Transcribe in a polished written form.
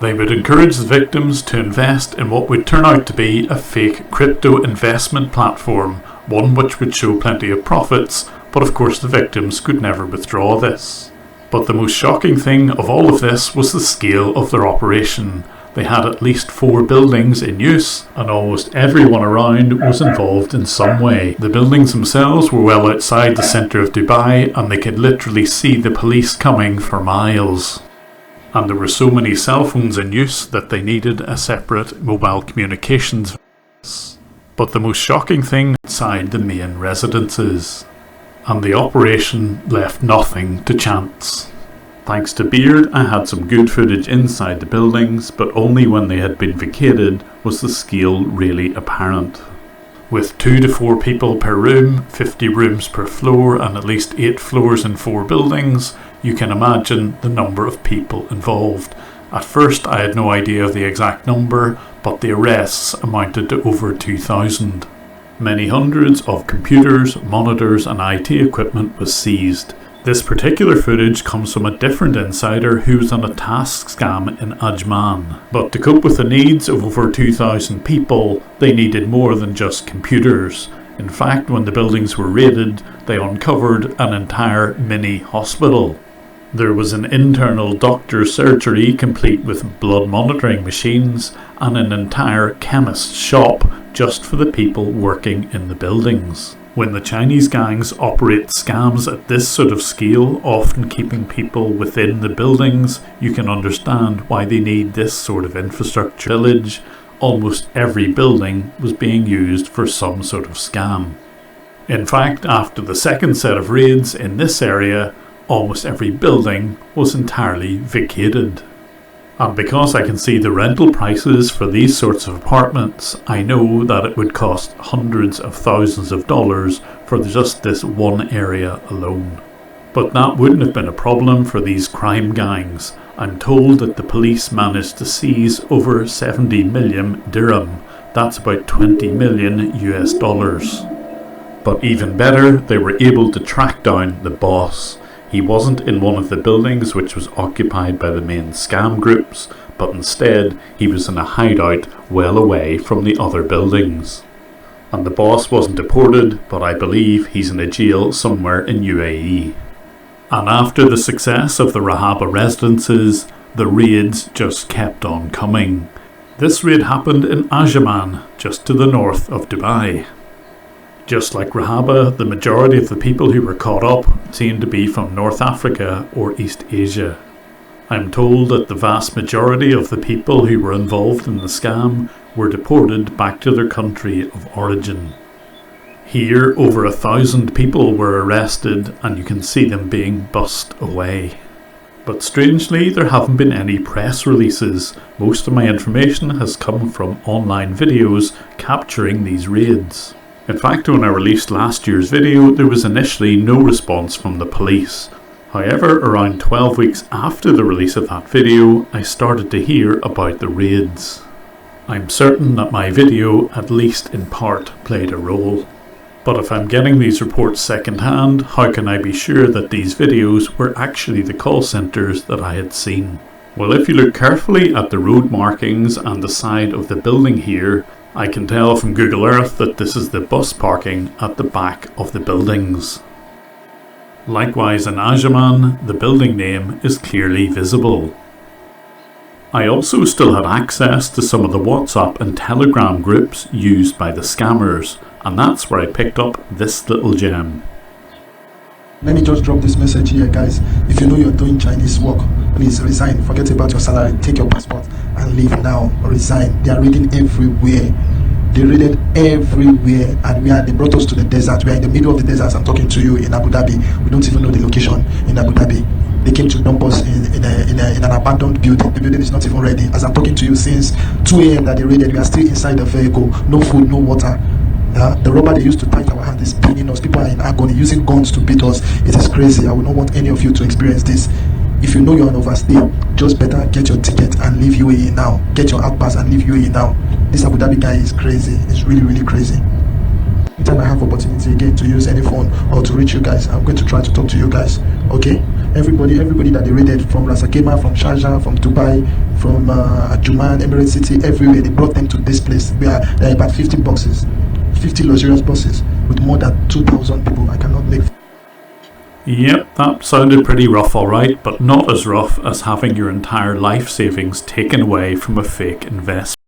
They would encourage the victims to invest in what would turn out to be a fake crypto investment platform, one which would show plenty of profits, but of course the victims could never withdraw this. But the most shocking thing of all of this was the scale of their operation. They had at least 4 buildings in use, and almost everyone around was involved in some way. The buildings themselves were well outside the centre of Dubai, and they could literally see the police coming for miles. And there were so many cell phones in use that they needed a separate mobile communications. But the most shocking thing outside the main residences. And the operation left nothing to chance. Thanks to Beard, I had some good footage inside the buildings, but only when they had been vacated was the scale really apparent. With 2 to 4 people per room, 50 rooms per floor, and at least 8 floors in 4 buildings, you can imagine the number of people involved. At first I had no idea of the exact number, but the arrests amounted to over 2,000. Many hundreds of computers, monitors and IT equipment was seized. This particular footage comes from a different insider who was on a task scam in Ajman. But to cope with the needs of over 2,000 people, they needed more than just computers. In fact, when the buildings were raided, they uncovered an entire mini hospital. There was an internal doctor's surgery complete with blood monitoring machines and an entire chemist's shop just for the people working in the buildings. When the Chinese gangs operate scams at this sort of scale, often keeping people within the buildings, you can understand why they need this sort of infrastructure. Village, almost every building was being used for some sort of scam. In fact, after the second set of raids in this area, almost every building was entirely vacated. And because I can see the rental prices for these sorts of apartments, I know that it would cost hundreds of thousands of dollars for just this one area alone. But that wouldn't have been a problem for these crime gangs. I'm told that the police managed to seize over 70 million dirham. That's about 20 million US dollars. But even better, they were able to track down the boss. He wasn't in one of the buildings which was occupied by the main scam groups, but instead he was in a hideout well away from the other buildings. And the boss wasn't deported, but I believe he's in a jail somewhere in UAE. And after the success of the Rahaba residences, the raids just kept on coming. This raid happened in Ajman, just to the north of Dubai. Just like Rahaba, the majority of the people who were caught up seemed to be from North Africa or East Asia. I'm told that the vast majority of the people who were involved in the scam were deported back to their country of origin. Here, over 1,000 people were arrested, and you can see them being bussed away. But strangely, there haven't been any press releases. Most of my information has come from online videos capturing these raids. In fact, when I released last year's video, there was initially no response from the police. However, around 12 weeks after the release of that video, I started to hear about the raids. I'm certain that my video, at least in part, played a role. But if I'm getting these reports second-hand, how can I be sure that these videos were actually the call centres that I had seen? Well, if you look carefully at the road markings and the side of the building here, I can tell from Google Earth that this is the bus parking at the back of the buildings. Likewise in Ajman, the building name is clearly visible. I also still had access to some of the WhatsApp and Telegram groups used by the scammers, and that's where I picked up this little gem. Let me just drop this message here, guys. If you know you're doing Chinese work, please resign. Forget about your salary. Take your passport and leave now. Resign. They are raiding everywhere. They raided everywhere, and they brought us to the desert. We are in the middle of the desert. I'm talking to you in Abu Dhabi. We don't even know the location in Abu Dhabi. They came to dump us in an abandoned building. The building is not even ready. As I'm talking to you, since 2 a.m. that they raided, we are still inside the vehicle. No food, no water. The rubber they used to tie our hand is pinning us. People are in agony, using guns to beat us. It is crazy. I would not want any of you to experience this. If you know you're on overstay, just better get your ticket and leave UAE now. Get your outpass and leave UAE now. This Abu Dhabi guy is crazy. It's really, really crazy. Anytime I have opportunity again to use any phone or to reach you guys, I'm going to try to talk to you guys. Okay? Everybody that they raided, from Ras Al Khaimah, from Sharjah, from Dubai, from Juman, Emirate City, everywhere, they brought them to this place. There are about 50 boxes, 50 luxurious buses with more than 2,000 people. I cannot make. Yep, that sounded pretty rough, alright, but not as rough as having your entire life savings taken away from a fake investment.